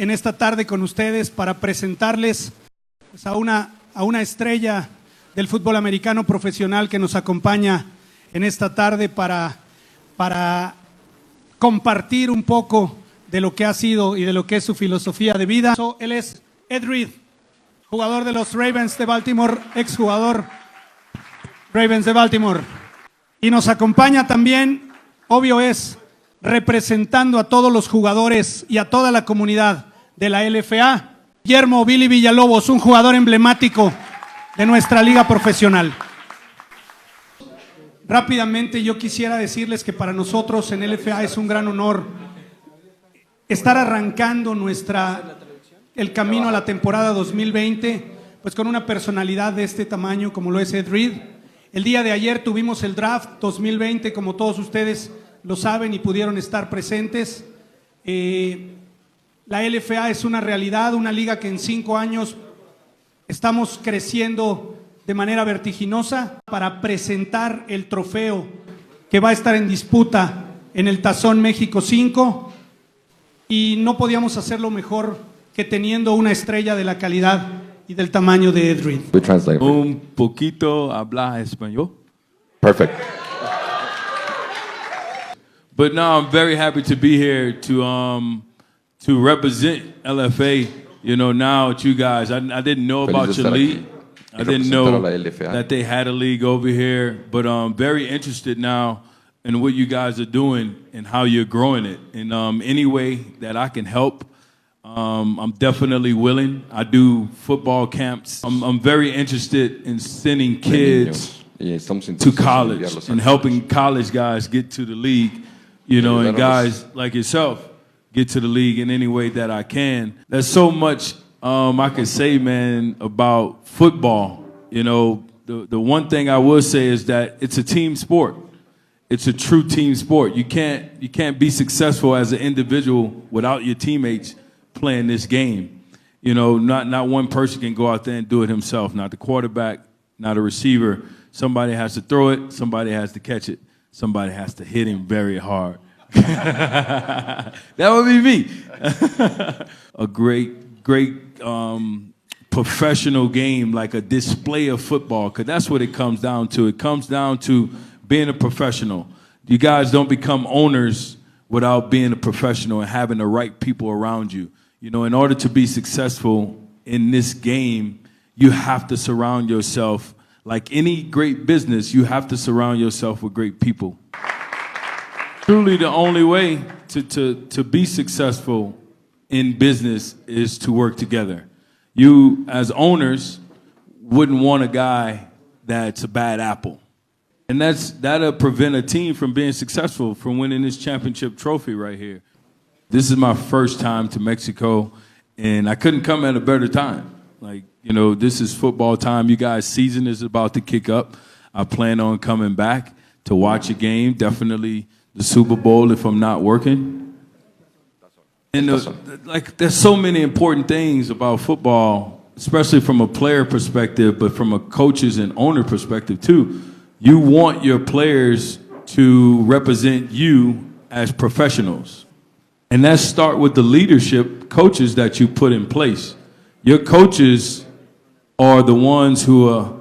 en esta tarde con ustedes para presentarles pues, a una estrella del fútbol americano profesional que nos acompaña en esta tarde para compartir un poco de lo que ha sido y de lo que es su filosofía de vida. Él es Ed Reed, jugador de los Ravens de Baltimore, exjugador Ravens de Baltimore. Y nos acompaña también, obvio es, representando a todos los jugadores y a toda la comunidad de la LFA, Guillermo Billy Villalobos, un jugador emblemático de nuestra liga profesional. Rápidamente yo quisiera decirles que para nosotros en LFA es un gran honor estar arrancando el camino a la temporada 2020, pues con una personalidad de este tamaño como lo es Ed Reed. El día de ayer tuvimos el draft 2020, como todos ustedes lo saben y pudieron estar presentes. La LFA es una realidad, una liga que en 5 años estamos creciendo de manera vertiginosa para presentar el trofeo que va a estar en disputa en el Tazón México 5, y no podíamos hacerlo mejor que teniendo una estrella de la calidad y del tamaño de Ed Reed. Un poquito habla español. Perfect. But no, I'm very happy to be here to represent LFA. You know, now with you guys, I didn't know about your league. I didn't know that they had a league over here, but I'm very interested now in what you guys are doing and how you're growing it. In any way that I can help, I'm definitely willing. I do football camps. I'm very interested in sending kids to college and helping college guys get to the league, you know, and guys like yourself get to the league in any way that I can. There's so much I could say, man, about football. You know, the one thing I will say is that it's a team sport. It's a true team sport. You can't be successful as an individual without your teammates playing this game. You know, not one person can go out there and do it himself. Not the quarterback, not a receiver. Somebody has to throw it. Somebody has to catch it. Somebody has to hit him very hard. That would be me. A great professional game, like a display of football, because that's what it comes down to. It comes down to being a professional. You guys don't become owners without being a professional and having the right people around you. You know, in order to be successful in this game, you have to surround yourself, like any great business, you have to surround yourself with great people. Truly the only way to be successful in business is to work together. You, as owners, wouldn't want a guy that's a bad apple. And that'll prevent a team from being successful, from winning this championship trophy right here. This is my first time to Mexico, and I couldn't come at a better time. Like, you know, this is football time. You guys' season is about to kick up. I plan on coming back to watch a game, definitely the Super Bowl if I'm not working. And there's so many important things about football, especially from a player perspective, but from a coaches and owner perspective too. You want your players to represent you as professionals. And that start with the leadership coaches that you put in place. Your coaches are the ones who are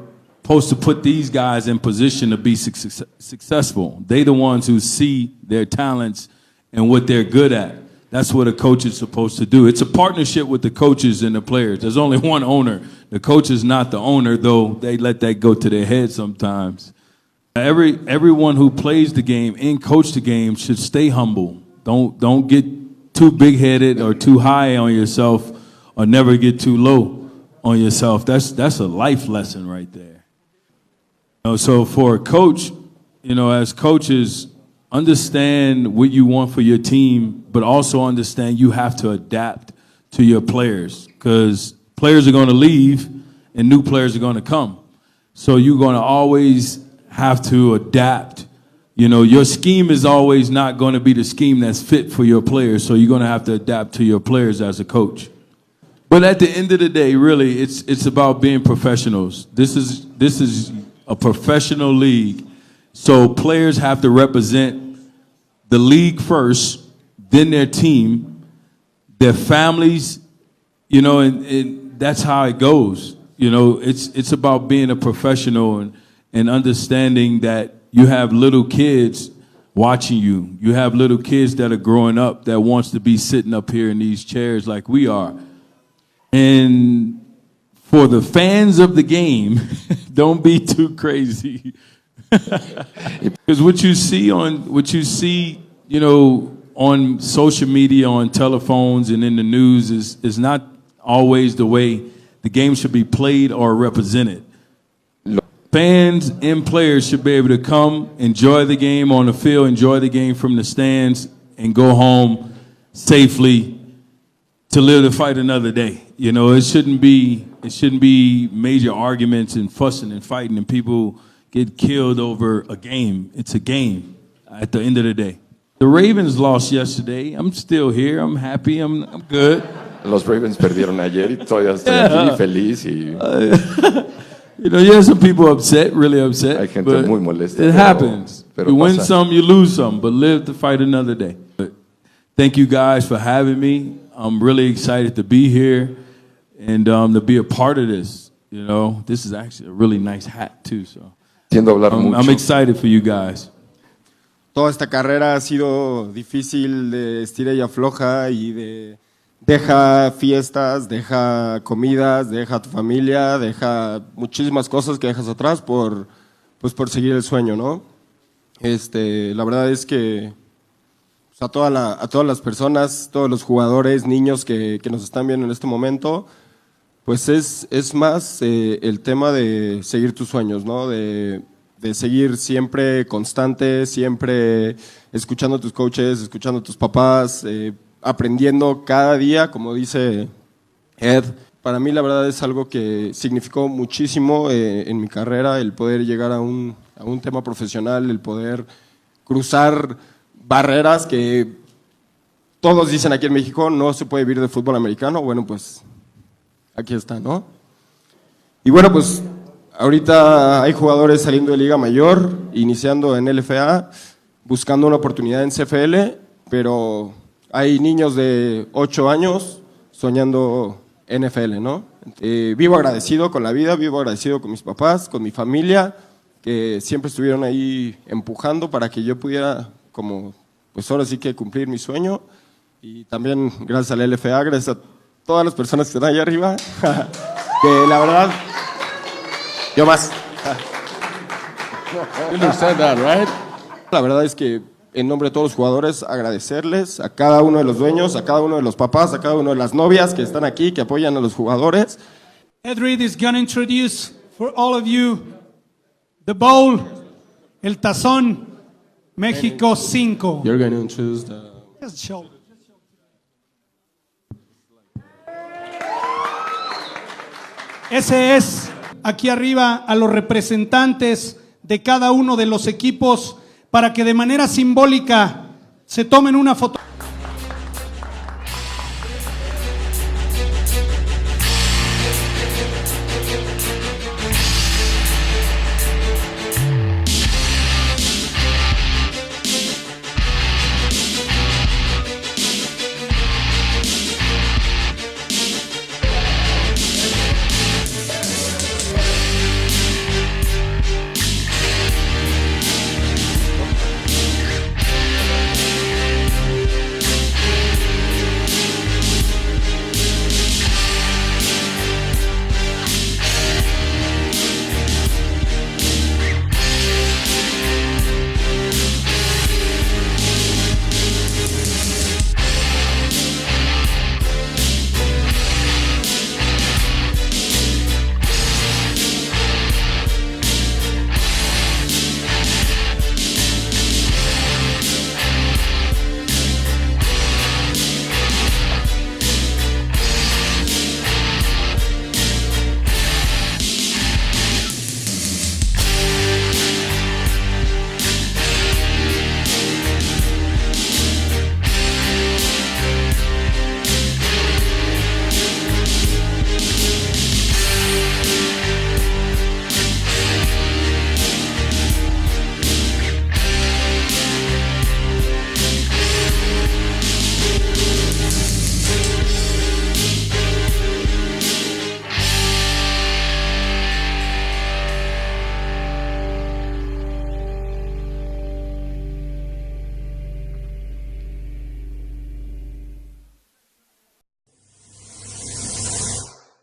supposed to put these guys in position to be successful. They're the ones who see their talents and what they're good at. That's what a coach is supposed to do. It's a partnership with the coaches and the players. There's only one owner. The coach is not the owner, though they let that go to their head sometimes. Everyone who plays the game and coach the game should stay humble. Don't get too big-headed or too high on yourself, or never get too low on yourself. That's a life lesson right there. You know, so for a coach, you know, as coaches, understand what you want for your team, but also understand you have to adapt to your players, because players are going to leave and new players are going to come. So you're going to always have to adapt. You know, your scheme is always not going to be the scheme that's fit for your players, so you're going to have to adapt to your players as a coach. But at the end of the day, really, it's about being professionals. This is a professional league, so players have to represent the league first, then their team, their families, you know, and that's how it goes. You know, it's about being a professional and understanding that you have little kids watching you. You have little kids that are growing up that wants to be sitting up here in these chairs like we are. And for the fans of the game, don't be too crazy. Because what you see, you know, on social media, on telephones, and in the news is not always the way the game should be played or represented. Fans and players should be able to come, enjoy the game on the field, enjoy the game from the stands, and go home safely to live to fight another day. You know, it shouldn't be major arguments and fussing and fighting and people get killed over a game. It's a game at the end of the day. The Ravens lost yesterday. I'm still here. I'm happy. I'm good. Los Ravens perdieron ayer y todavía estoy aquí feliz y you know, yeah, some people upset, really upset. hay gente but muy molesta. it happens. Pero You win pasa. some, you lose some, but live to fight another day. But thank you guys for having me. I'm really excited to be here and to be a part of this. You know, this is actually a really nice hat too. So Tiendo a hablar mucho. I'm excited for you guys. Toda esta carrera ha sido difícil, de estira y afloja y de deja fiestas, deja comidas, deja tu familia, deja muchísimas cosas que dejas atrás por seguir el sueño, ¿no? La verdad es que a todas las personas, todos los jugadores, niños que nos están viendo en este momento, pues es más el tema de seguir tus sueños, ¿no? De seguir siempre constante, siempre escuchando a tus coaches, escuchando a tus papás, aprendiendo cada día, como dice Ed. Para mí la verdad es algo que significó muchísimo en mi carrera, el poder llegar a un tema profesional, el poder cruzar barreras que todos dicen aquí en México, no se puede vivir de fútbol americano. Bueno, pues aquí está, ¿no? Y bueno, pues ahorita hay jugadores saliendo de Liga Mayor, iniciando en LFA, buscando una oportunidad en CFL, pero hay niños de 8 años soñando NFL, ¿no? Vivo agradecido con la vida, vivo agradecido con mis papás, con mi familia, que siempre estuvieron ahí empujando para que yo pudiera, como, pues ahora sí que cumplir mi sueño. Y también gracias a la LFA, gracias a todas las personas que están allá arriba, que la verdad, yo más. You understand that, right? La verdad es que en nombre de todos los jugadores, agradecerles a cada uno de los dueños, a cada uno de los papás, a cada uno de las novias que están aquí, que apoyan a los jugadores. Ed Reed is going to introduce for all of you the bowl, el Tazón México 5. You're going to introduce the... Just show. Ese es aquí arriba a los representantes de cada uno de los equipos para que de manera simbólica se tomen una foto.